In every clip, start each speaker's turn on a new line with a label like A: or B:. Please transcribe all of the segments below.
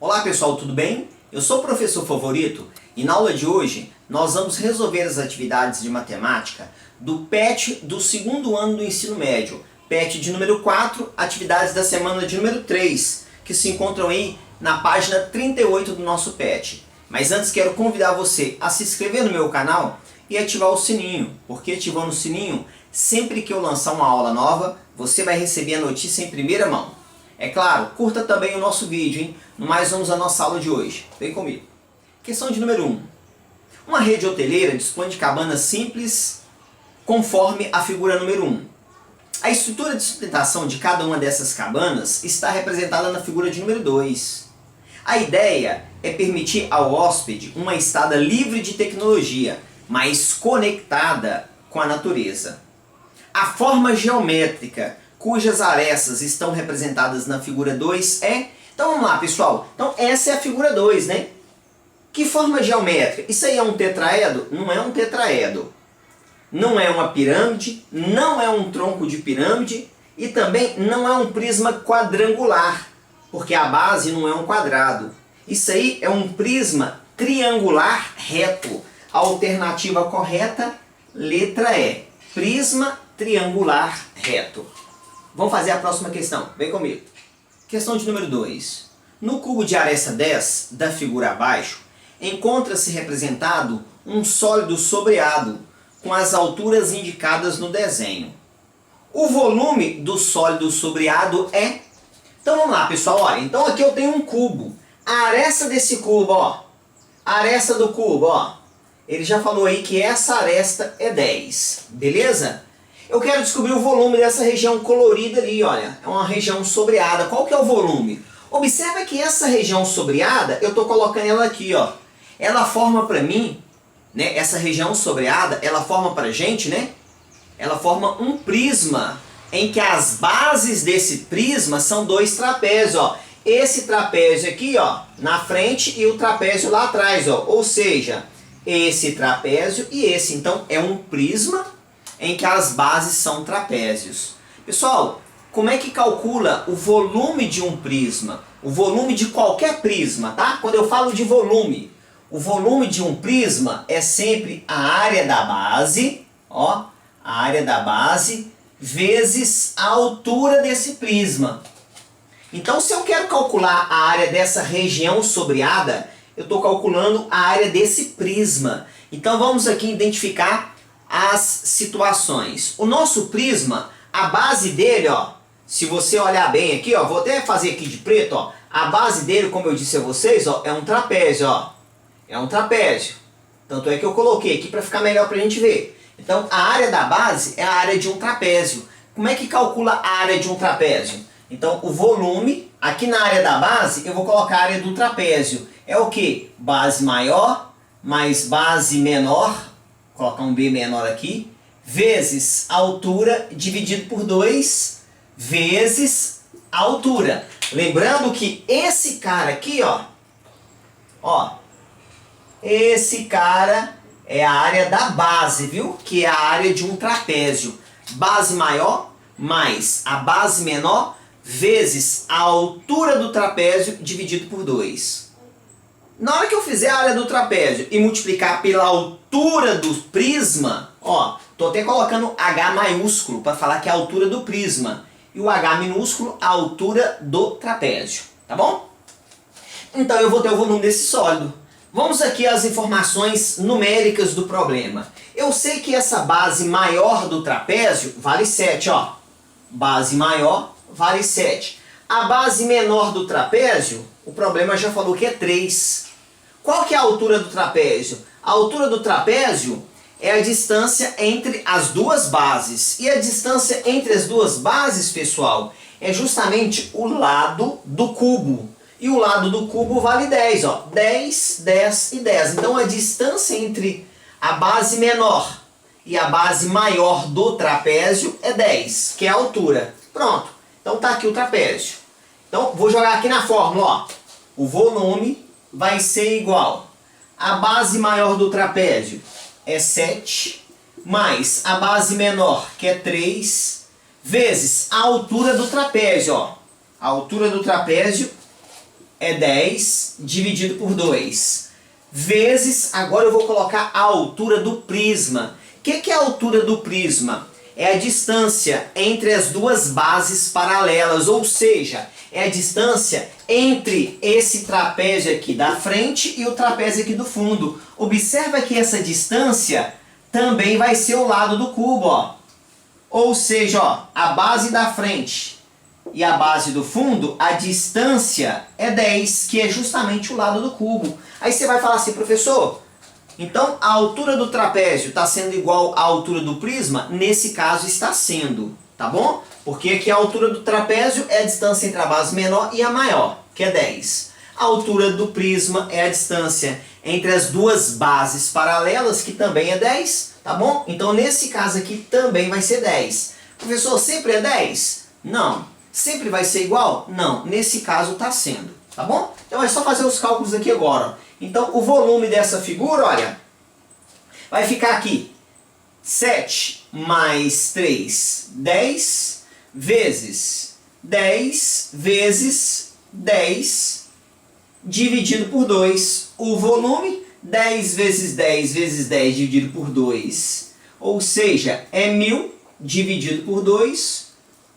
A: Olá pessoal, tudo bem? Eu sou o professor Favorito e na aula de hoje nós vamos resolver as atividades de matemática do PET do segundo ano do ensino médio. PET de número 4, atividades da semana de número 3, que se encontram aí na página 38 do nosso PET. Mas antes quero convidar você a se inscrever no meu canal e ativar o sininho, porque ativando o sininho, sempre que eu lançar uma aula nova, você vai receber a notícia em primeira mão. É claro, curta também o nosso vídeo, hein? No mais, vamos à nossa aula de hoje. Vem comigo. Questão de número 1. Uma rede hoteleira dispõe de cabanas simples conforme a figura número 1. A estrutura de sustentação de cada uma dessas cabanas está representada na figura de número 2. A ideia é permitir ao hóspede uma estada livre de tecnologia, mas conectada com a natureza. A forma geométrica cujas arestas estão representadas na figura 2 é... Então vamos lá, pessoal. Então essa é a figura 2, né? Que forma geométrica? Isso aí é um tetraedro? Não é um tetraedro. Não é uma pirâmide, não é um tronco de pirâmide e também não é um prisma quadrangular, porque a base não é um quadrado. Isso aí é um prisma triangular reto. A alternativa correta, letra E. Prisma triangular reto. Vamos fazer a próxima questão. Vem comigo. Questão de número 2. No cubo de aresta 10 da figura abaixo, encontra-se representado um sólido sobreado com as alturas indicadas no desenho. O volume do sólido sobreado é... Então vamos lá, pessoal. Olha, então aqui eu tenho um cubo. A aresta desse cubo, ó. A aresta do cubo, ó. Ele já falou aí que essa aresta é 10. Beleza? Eu quero descobrir o volume dessa região colorida ali, olha. É uma região sobreada. Qual que é o volume? Observa que essa região sobreada, eu estou colocando ela aqui, ó. Ela forma para mim, né? Essa região sobreada, ela forma para gente, né? Ela forma um prisma, em que as bases desse prisma são dois trapézios, ó. Esse trapézio aqui, ó, na frente e o trapézio lá atrás, ó. Ou seja, esse trapézio e esse. Então, é um prisma em que as bases são trapézios. Pessoal, como é que calcula o volume de um prisma? O volume de qualquer prisma, tá? Quando eu falo de volume, o volume de um prisma é sempre a área da base, ó, a área da base, vezes a altura desse prisma. Então, se eu quero calcular a área dessa região sobreada, eu estou calculando a área desse prisma. Então, vamos aqui identificar as situações. O nosso prisma, a base dele, ó, se você olhar bem aqui, ó, vou até fazer aqui de preto, ó, a base dele, como eu disse a vocês, ó, é um trapézio, ó. É um trapézio. Tanto é que eu coloquei aqui para ficar melhor para a gente ver. Então, a área da base é a área de um trapézio. Como é que calcula a área de um trapézio? Então, o volume, aqui na área da base, eu vou colocar a área do trapézio. É o que? Base maior mais base menor, vou colocar um B menor aqui, vezes a altura dividido por 2, vezes a altura. Lembrando que esse cara aqui, ó, esse cara é a área da base, viu? Que é a área de um trapézio. Base maior mais a base menor vezes a altura do trapézio dividido por 2. Na hora que eu fizer a área do trapézio e multiplicar pela altura do prisma, ó, tô até colocando H maiúsculo para falar que é a altura do prisma. E o H minúsculo, a altura do trapézio, tá bom? Então eu vou ter o volume desse sólido. Vamos aqui às informações numéricas do problema. Eu sei que essa base maior do trapézio vale 7, ó. Base maior vale 7. A base menor do trapézio, o problema já falou que é 3. Qual que é a altura do trapézio? A altura do trapézio é a distância entre as duas bases. E a distância entre as duas bases, pessoal, é justamente o lado do cubo. E o lado do cubo vale 10, ó. 10, 10 e 10. Então a distância entre a base menor e a base maior do trapézio é 10, que é a altura. Pronto. Então tá aqui o trapézio. Então vou jogar aqui na fórmula, ó. O volume vai ser igual a base maior do trapézio é 7, mais a base menor, que é 3, vezes a altura do trapézio, ó. A altura do trapézio é 10 dividido por 2. Vezes, agora eu vou colocar a altura do prisma. O que é a altura do prisma? É a distância entre as duas bases paralelas, ou seja, é a distância entre esse trapézio aqui da frente e o trapézio aqui do fundo. Observa que essa distância também vai ser o lado do cubo, ó. Ou seja, ó, a base da frente e a base do fundo, a distância é 10, que é justamente o lado do cubo. Aí você vai falar assim, professor, então a altura do trapézio está sendo igual à altura do prisma? Nesse caso está sendo, tá bom? Porque aqui a altura do trapézio é a distância entre a base menor e a maior, que é 10. A altura do prisma é a distância entre as duas bases paralelas, que também é 10, tá bom? Então nesse caso aqui também vai ser 10. Professor, sempre é 10? Não. Sempre vai ser igual? Não. Nesse caso está sendo, tá bom? Então é só fazer os cálculos aqui agora. Então o volume dessa figura, olha, vai ficar aqui 7 mais 3, 10, vezes 10 vezes 10, dividido por 2. O volume, 10 vezes 10 vezes 10 dividido por 2. Ou seja, é 1000 dividido por 2.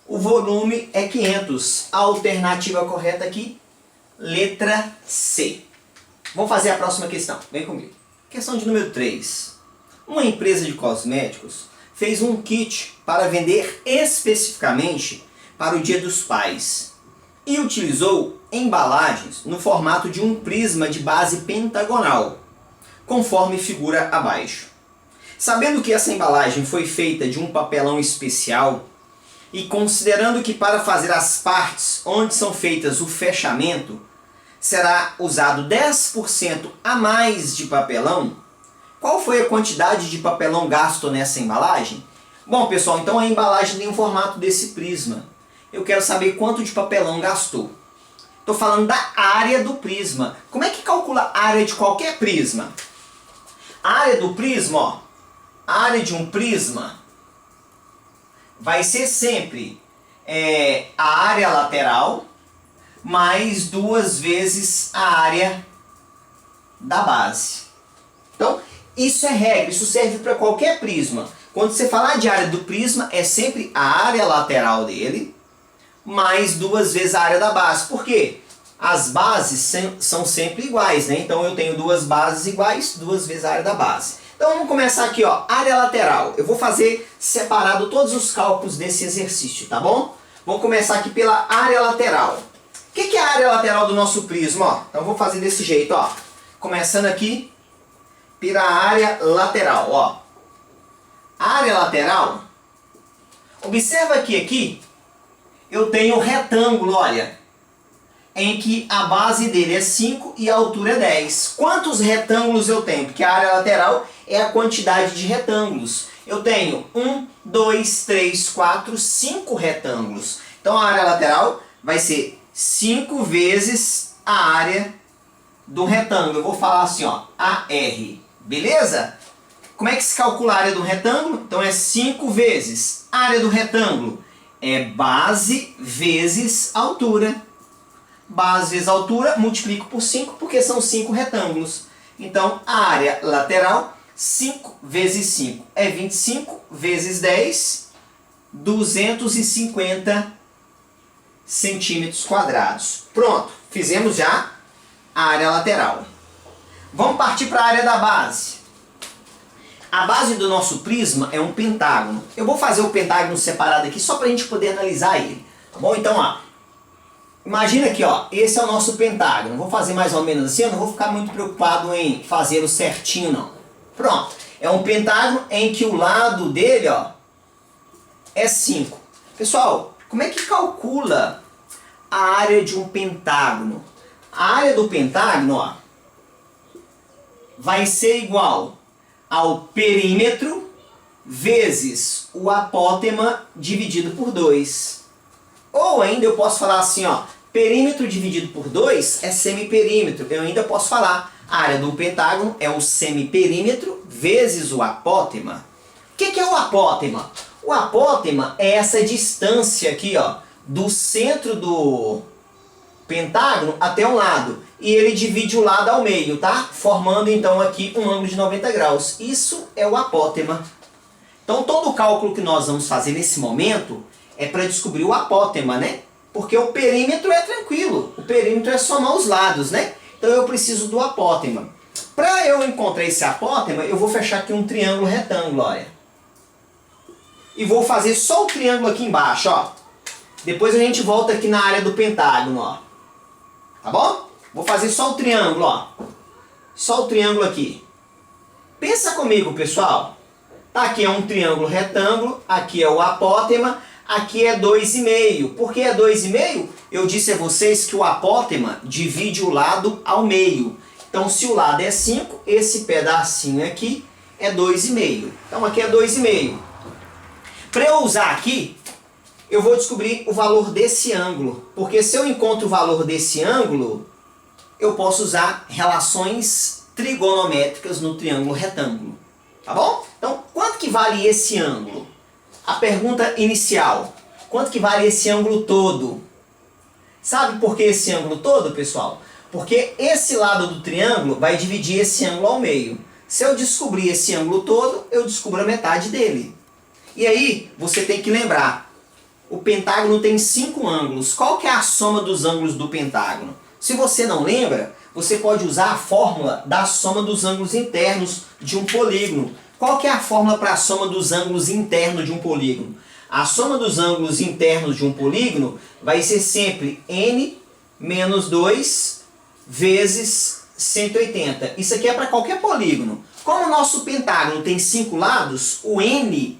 A: O volume é 500. A alternativa correta aqui, letra C. Vamos fazer a próxima questão. Vem comigo. Questão de número 3. Uma empresa de cosméticos fez um kit para vender especificamente para o Dia dos Pais e utilizou embalagens no formato de um prisma de base pentagonal, conforme figura abaixo. Sabendo que essa embalagem foi feita de um papelão especial e considerando que para fazer as partes onde são feitas o fechamento será usado 10% a mais de papelão, qual foi a quantidade de papelão gasto nessa embalagem? Bom, pessoal, então a embalagem tem o formato desse prisma. Eu quero saber quanto de papelão gastou. Estou falando da área do prisma. Como é que calcula a área de qualquer prisma? A área do prisma, ó, a área de um prisma vai ser sempre a área lateral mais 2 vezes a área da base. Então, isso é regra, isso serve para qualquer prisma. Quando você falar de área do prisma, é sempre a área lateral dele mais 2 vezes a área da base. Por quê? As bases são sempre iguais, né? Então eu tenho 2 bases iguais, 2 vezes a área da base. Então vamos começar aqui, ó, área lateral. Eu vou fazer separado todos os cálculos desse exercício, tá bom? Vamos começar aqui pela área lateral. O que é a área lateral do nosso prisma? Ó? Então eu vou fazer desse jeito, ó. Começando aqui pela área lateral, ó. A área lateral, observa que aqui eu tenho um retângulo, olha, em que a base dele é 5 e a altura é 10. Quantos retângulos eu tenho? Porque a área lateral é a quantidade de retângulos. Eu tenho 1, 2, 3, 4, 5 retângulos. Então a área lateral vai ser 5 vezes a área do retângulo. Eu vou falar assim, ó, AR. Beleza? Como é que se calcula a área do retângulo? Então é 5 vezes a área do retângulo. É base vezes altura. Base vezes altura, multiplico por 5, porque são 5 retângulos. Então, a área lateral, 5 vezes 5 é 25, vezes 10, 250 centímetros quadrados. Pronto, fizemos já a área lateral. Vamos partir para a área da base. A base do nosso prisma é um pentágono. Eu vou fazer o pentágono separado aqui só para a gente poder analisar ele. Tá bom? Então, ó, imagina aqui, ó, esse é o nosso pentágono. Vou fazer mais ou menos assim, eu não vou ficar muito preocupado em fazer o certinho, não. Pronto. É um pentágono em que o lado dele, ó, é 5. Pessoal, como é que calcula a área de um pentágono? A área do pentágono, ó, vai ser igual ao perímetro vezes o apótema dividido por 2. Ou ainda eu posso falar assim, ó, perímetro dividido por 2 é semiperímetro. Eu ainda posso falar, a área do pentágono é o semiperímetro vezes o apótema. O que é o apótema? O apótema é essa distância aqui, ó, do centro do pentágono até um lado. E ele divide o lado ao meio, tá? Formando então aqui um ângulo de 90 graus. Isso é o apótema. Então todo o cálculo que nós vamos fazer nesse momento é para descobrir o apótema, né? Porque o perímetro é tranquilo. O perímetro é somar os lados, né? Então eu preciso do apótema. Para eu encontrar esse apótema, eu vou fechar aqui um triângulo retângulo, olha. E vou fazer só o triângulo aqui embaixo, ó. Depois a gente volta aqui na área do pentágono, ó. Tá bom? Vou fazer só o triângulo, ó. Só o triângulo aqui. Pensa comigo, pessoal. Tá, aqui é um triângulo retângulo, aqui é o apótema, aqui é 2,5. Por que é 2,5? Eu disse a vocês que o apótema divide o lado ao meio. Então, se o lado é 5, esse pedacinho aqui é 2,5. Então, aqui é 2,5. Para eu usar aqui, eu vou descobrir o valor desse ângulo. Porque se eu encontro o valor desse ângulo, eu posso usar relações trigonométricas no triângulo retângulo. Tá bom? Então, quanto que vale esse ângulo? A pergunta inicial. Quanto que vale esse ângulo todo? Sabe por que esse ângulo todo, pessoal? Porque esse lado do triângulo vai dividir esse ângulo ao meio. Se eu descobrir esse ângulo todo, eu descubro a metade dele. E aí, você tem que lembrar. O pentágono tem 5 ângulos. Qual que é a soma dos ângulos do pentágono? Se você não lembra, você pode usar a fórmula da soma dos ângulos internos de um polígono. Qual que é a fórmula para a soma dos ângulos internos de um polígono? A soma dos ângulos internos de um polígono vai ser sempre n menos 2 vezes 180. Isso aqui é para qualquer polígono. Como o nosso pentágono tem 5 lados, o n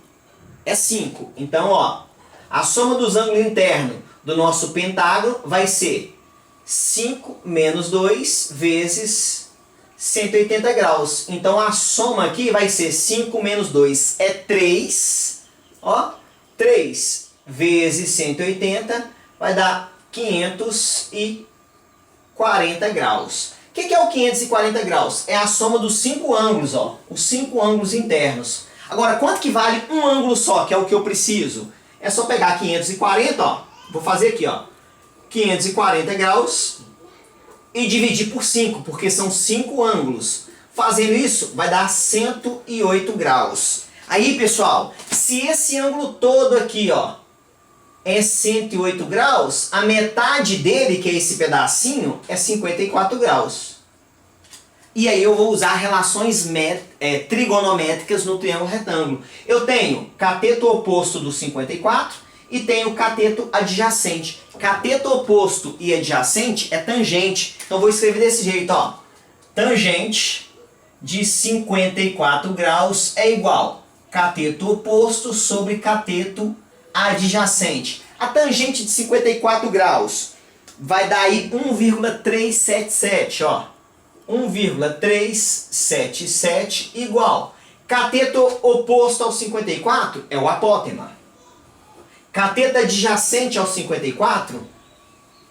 A: é 5. Então, ó, a soma dos ângulos internos do nosso pentágono vai ser 5 menos 2 vezes 180 graus. Então a soma aqui vai ser 5 menos 2 é 3. Ó, 3 vezes 180 vai dar 540 graus. O que é o 540 graus? É a soma dos 5 ângulos, ó, os 5 ângulos internos. Agora, quanto que vale um ângulo só, que é o que eu preciso? É só pegar 540, ó, vou fazer aqui, ó, 540 graus e dividir por 5, porque são 5 ângulos. Fazendo isso, vai dar 108 graus. Aí, pessoal, se esse ângulo todo aqui, ó, é 108 graus, a metade dele, que é esse pedacinho, é 54 graus. E aí eu vou usar relações trigonométricas no triângulo retângulo. Eu tenho cateto oposto do 54 e tenho cateto adjacente. Cateto oposto e adjacente é tangente. Então vou escrever desse jeito, ó. Tangente de 54 graus é igual cateto oposto sobre cateto adjacente. A tangente de 54 graus vai dar aí 1,377, ó. 1,377 igual. Cateto oposto ao 54 é o apótema. Cateto adjacente ao 54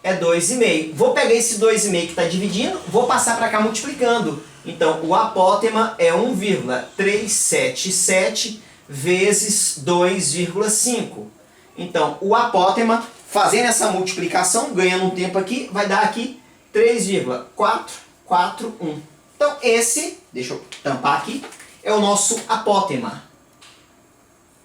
A: é 2,5. Vou pegar esse 2,5 que está dividindo, vou passar para cá multiplicando. Então, o apótema é 1,377 vezes 2,5. Então, o apótema, fazendo essa multiplicação, ganhando um tempo aqui, vai dar aqui 3,441. Então, esse, deixa eu tampar aqui, é o nosso apótema.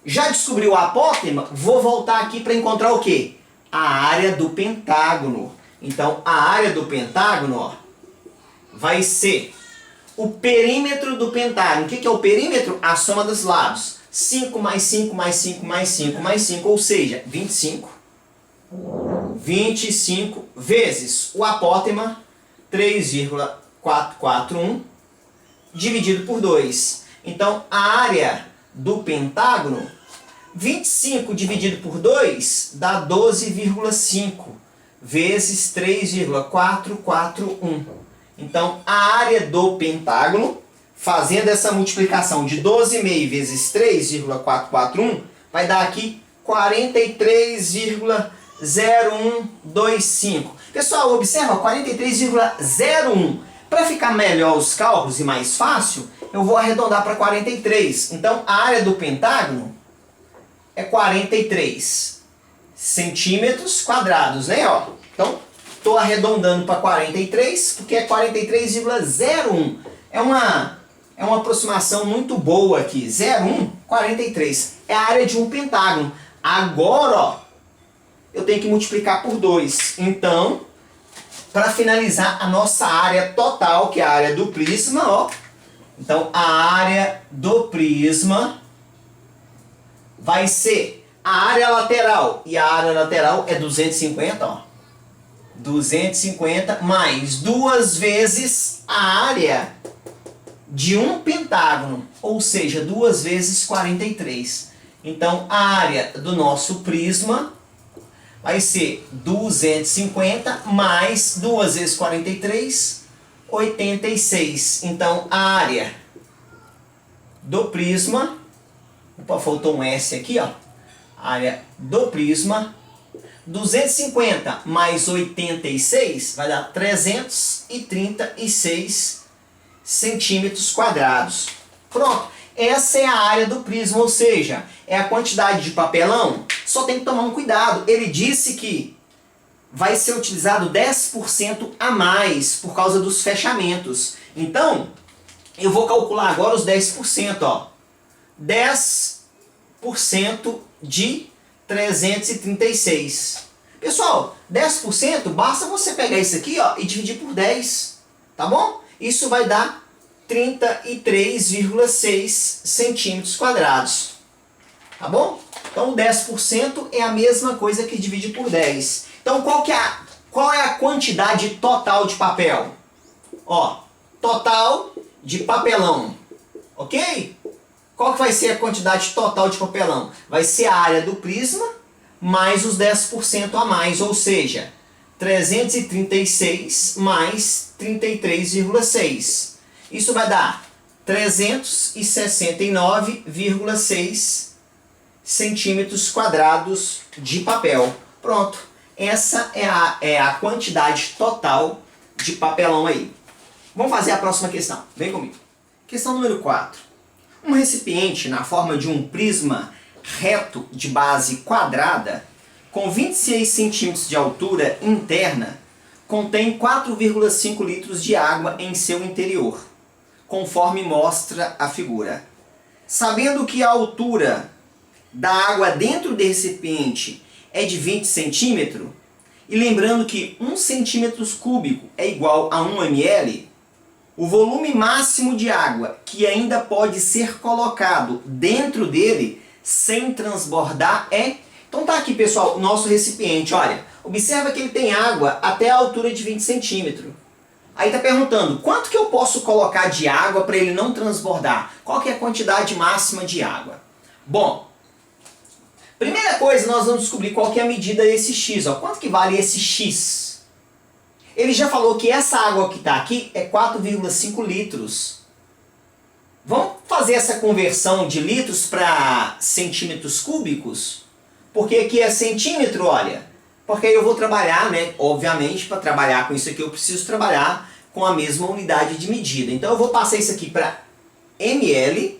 A: Já descobriu o apótema? Vou voltar aqui para encontrar o quê? A área do pentágono. Então, a área do pentágono, ó, vai ser o perímetro do pentágono. O que é o perímetro? A soma dos lados. 5 mais 5 mais 5 mais 5 mais 5, ou seja, 25. 25 vezes o apótema, 3,441, dividido por 2. Então, a área do pentágono, 25 dividido por 2 dá 12,5 vezes 3,441. Então, a área do pentágono, fazendo essa multiplicação de 12,5 vezes 3,441, vai dar aqui 43,0125. Pessoal, observa, 43,01. Para ficar melhor os cálculos e mais fácil, eu vou arredondar para 43. Então, a área do pentágono é 43 centímetros quadrados, né? Ó. Então, Estou arredondando para 43, porque é 43,01. É uma aproximação muito boa aqui. 0,1, 43. É a área de um pentágono. Agora, ó, eu tenho que multiplicar por 2. Então, para finalizar a nossa área total, que é a área do prisma, ó. Então, a área do prisma vai ser a área lateral. E a área lateral é 250, ó. 250 mais 2 vezes a área de um pentágono, ou seja, 2 vezes 43. Então, a área do nosso prisma vai ser 250 mais 2 vezes 43, 86. Então, a área do prisma, opa, faltou um S aqui, ó. A área do prisma, 250 mais 86 vai dar 336 centímetros quadrados. Pronto, essa é a área do prisma, ou seja, é a quantidade de papelão. Só tem que tomar um cuidado. Ele disse que vai ser utilizado 10% a mais por causa dos fechamentos. Então, eu vou calcular agora os 10%. Ó. 10% de 336. Pessoal, 10%, basta você pegar isso aqui, ó, e dividir por 10, tá bom? Isso vai dar 33,6 centímetros quadrados, tá bom? Então, 10% é a mesma coisa que dividir por 10. Então, qual é a quantidade total de papel? Ó, total de papelão, ok? Qual que vai ser a quantidade total de papelão? Vai ser a área do prisma mais os 10% a mais, ou seja, 336 mais 33,6. Isso vai dar 369,6 centímetros quadrados de papel. Pronto, essa é a quantidade total de papelão aí. Vamos fazer a próxima questão, vem comigo. Questão número 4. Um recipiente na forma de um prisma reto de base quadrada, com 26 centímetros de altura interna, contém 4,5 litros de água em seu interior, conforme mostra a figura. Sabendo que a altura da água dentro do recipiente é de 20 centímetros, e lembrando que 1 centímetro cúbico é igual a 1 ml, o volume máximo de água que ainda pode ser colocado dentro dele sem transbordar é... Então tá aqui, pessoal, o nosso recipiente. Olha, observa que ele tem água até a altura de 20 centímetros. Aí tá perguntando, quanto que eu posso colocar de água para ele não transbordar? Qual que é a quantidade máxima de água? Bom, primeira coisa, nós vamos descobrir qual que é a medida desse X. Ó. Quanto que vale esse X? Ele já falou que essa água que está aqui é 4,5 litros. Vamos fazer essa conversão de litros para centímetros cúbicos? Porque aqui é centímetro, olha. Porque aí eu vou trabalhar, né? Obviamente, para trabalhar com isso aqui eu preciso trabalhar com a mesma unidade de medida. Então eu vou passar isso aqui para ml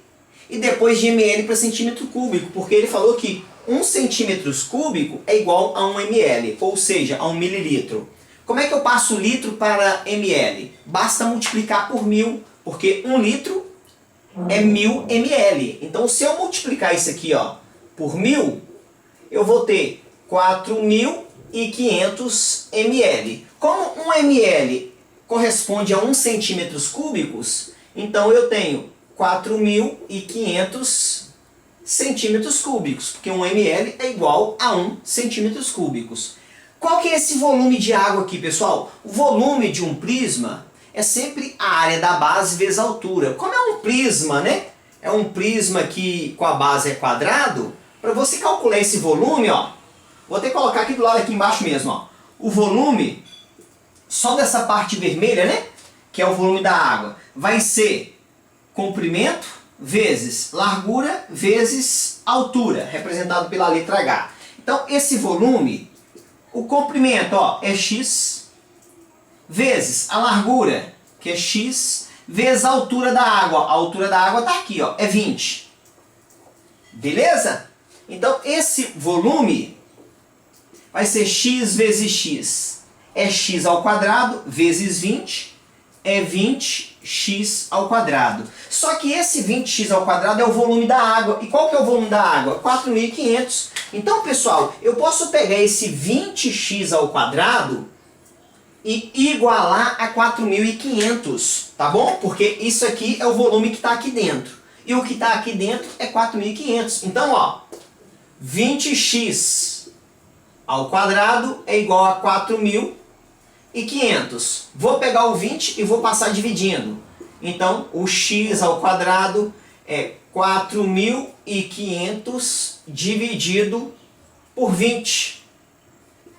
A: e depois de ml para centímetro cúbico. Porque ele falou que 1 centímetro cúbico é igual a 1 ml, ou seja, a 1 mililitro. Como é que eu passo litro para ml? Basta multiplicar por 1000, porque 1 litro é 1000 ml. Então, se eu multiplicar isso aqui, ó, por 1000, eu vou ter 4.500 ml. Como 1 ml corresponde a 1 centímetro cúbicos, então eu tenho 4.500 centímetros cúbicos, porque 1 ml é igual a 1 centímetros cúbicos. Qual que é esse volume de água aqui, pessoal? O volume de um prisma é sempre a área da base vezes a altura. Como é um prisma, né? É um prisma que com a base é quadrado. Para você calcular esse volume, ó, vou até colocar aqui do lado aqui embaixo mesmo, ó. O volume só dessa parte vermelha, né? Que é o volume da água, vai ser comprimento vezes largura vezes altura, representado pela letra H. Então, esse volume, o comprimento, ó, é x, vezes a largura, que é x, vezes a altura da água. A altura da água está aqui, ó, é 20. Beleza? Então, esse volume vai ser x vezes x. é x ao quadrado vezes 20, é 20x ao quadrado. Só que esse 20x ao quadrado é o volume da água. E qual que é o volume da água? 4.500. Então, pessoal, eu posso pegar esse 20x ao quadrado e igualar a 4.500, tá bom? Porque isso aqui é o volume que está aqui dentro. E o que está aqui dentro é 4.500. Então, ó, 20x ao quadrado é igual a 4.500. Vou pegar o 20 e vou passar dividindo. Então, o x ao quadrado é 4.500 dividido por 20.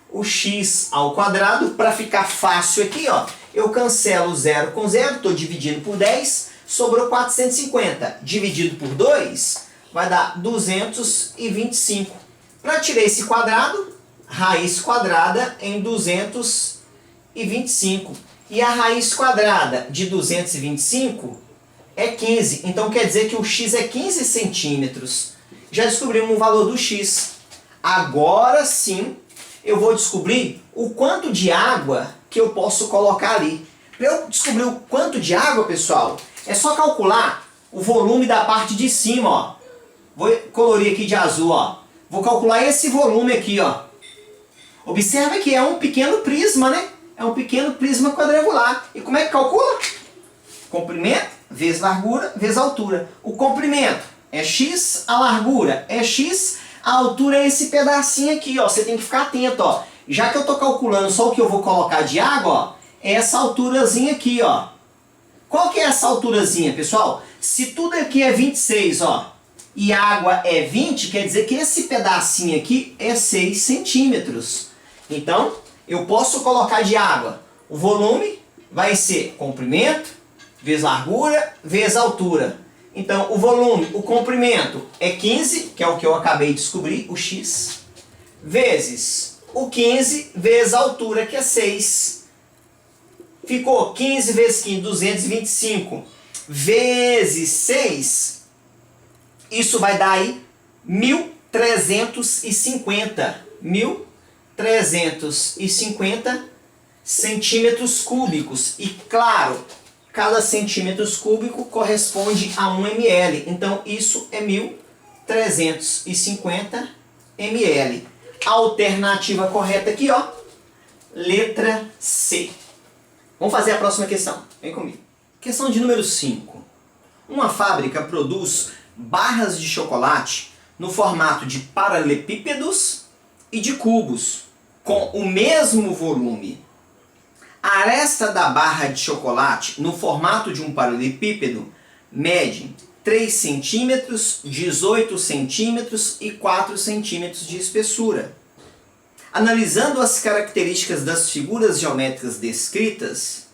A: O x ao quadrado, para ficar fácil aqui, ó, eu cancelo 0 com 0, estou dividindo por 10, sobrou 450. Dividido por 2, vai dar 225. Para tirar esse quadrado, raiz quadrada em 225. E a raiz quadrada de 225 é 15. Então quer dizer que o x é 15 centímetros. Já descobrimos o valor do x. Agora sim, eu vou descobrir o quanto de água que eu posso colocar ali. Para eu descobrir o quanto de água, pessoal, é só calcular o volume da parte de cima, ó. Vou colorir aqui de azul, ó. Vou calcular esse volume aqui, ó. Observe que é um pequeno prisma, né? É um pequeno prisma quadrangular. E como é que calcula? Comprimento vezes largura vezes altura. O comprimento é x, a largura é x, a altura é esse pedacinho aqui, ó. Você tem que ficar atento, ó. Já que eu estou calculando só o que eu vou colocar de água, ó, é essa alturazinha aqui, ó. Qual que é essa alturazinha, pessoal? Se tudo aqui é 26, ó, e a água é 20, quer dizer que esse pedacinho aqui é 6 centímetros. Então, eu posso colocar de água. O volume vai ser comprimento vezes largura vezes altura. Então, o volume, o comprimento é 15, que é o que eu acabei de descobrir, o x, vezes o 15 vezes a altura, que é 6. Ficou 15 vezes 15, 225, vezes 6, isso vai dar aí 1.350. 1.350 centímetros cúbicos. E claro, cada centímetro cúbico corresponde a 1 ml. Então isso é 1.350 ml. A alternativa correta aqui, ó, letra C. Vamos fazer a próxima questão. Vem comigo. Questão de número 5. Uma fábrica produz barras de chocolate no formato de paralelepípedos e de cubos, com o mesmo volume. A aresta da barra de chocolate no formato de um paralelepípedo mede 3 centímetros, 18 centímetros e 4 centímetros de espessura. Analisando as características das figuras geométricas descritas,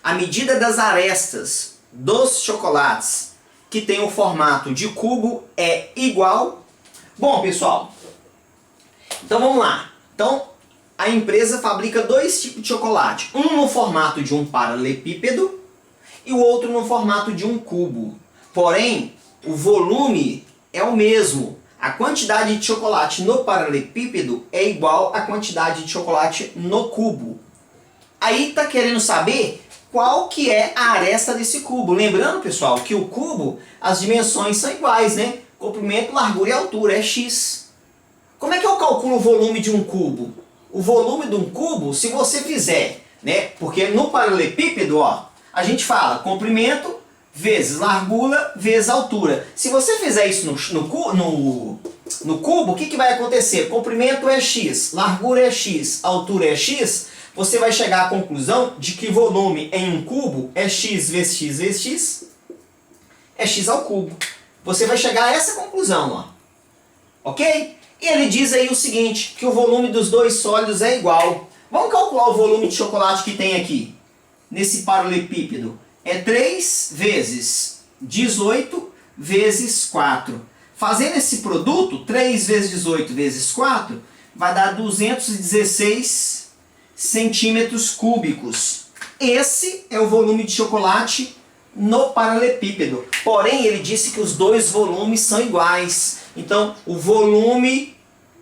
A: a medida das arestas dos chocolates que tem o formato de cubo é igual. Bom, pessoal, então vamos lá. Então, a empresa fabrica dois tipos de chocolate. Um no formato de um paralelepípedo e o outro no formato de um cubo. Porém, o volume é o mesmo. A quantidade de chocolate no paralelepípedo é igual à quantidade de chocolate no cubo. Aí está querendo saber qual que é a aresta desse cubo. Lembrando, pessoal, que o cubo, as dimensões são iguais, né? Comprimento, largura e altura, é x. Como é que eu calculo o volume de um cubo? O volume de um cubo, se você fizer, né? Porque no paralelepípedo, ó, a gente fala comprimento vezes largura vezes altura. Se você fizer isso no cubo, o que vai acontecer? Comprimento é x, largura é x, altura é x. Você vai chegar à conclusão de que volume em um cubo é x vezes x vezes x, é x ao cubo. Você vai chegar a essa conclusão, ó. Ok? E ele diz aí o seguinte, que o volume dos dois sólidos é igual. Vamos calcular o volume de chocolate que tem aqui, nesse paralelepípedo. É 3 vezes 18 vezes 4. Fazendo esse produto, 3 vezes 18 vezes 4, vai dar 216 centímetros cúbicos. Esse é o volume de chocolate no paralelepípedo. Porém, ele disse que os dois volumes são iguais. Então, o volume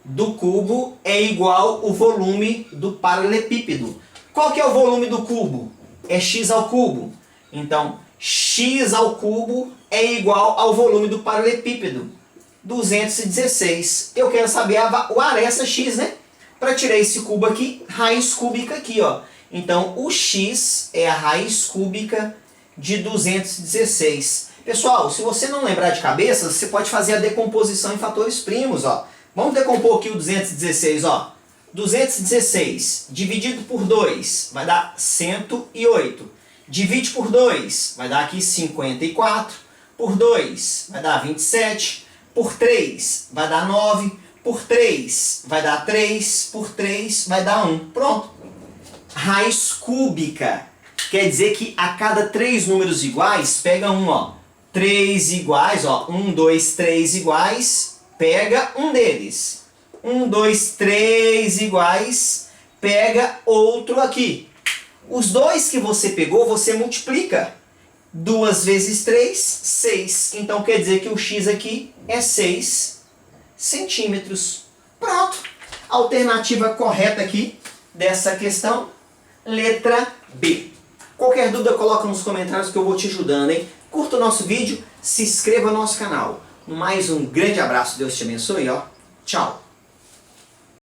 A: do cubo é igual ao volume do paralelepípedo. Qual que é o volume do cubo? É x ao cubo. Então, x ao cubo é igual ao volume do paralelepípedo, 216. Eu quero saber o aresta x, né? Para tirar esse cubo aqui, raiz cúbica aqui, ó. Então, o x é a raiz cúbica de 216. Pessoal, se você não lembrar de cabeça, você pode fazer a decomposição em fatores primos, ó. Vamos decompor aqui o 216, ó. 216 dividido por 2 vai dar 108. Divide por 2 vai dar aqui 54. Por 2 vai dar 27. Por 3 vai dar 9. Por 3 vai dar 3. Por 3 vai dar 1. Pronto. Raiz cúbica quer dizer que a cada 3 números iguais, pega um, ó. 3 iguais, ó. 1, 2, 3 iguais, pega um deles. 1, 2, 3 iguais, pega outro aqui. Os dois que você pegou, você multiplica. 2 vezes 3, 6. Então quer dizer que o x aqui é 6 centímetros. Pronto. Alternativa correta aqui dessa questão, letra B. Qualquer dúvida, coloca nos comentários que eu vou te ajudando, hein? Curta o nosso vídeo, se inscreva no nosso canal. Mais um grande abraço, Deus te abençoe, ó. Tchau.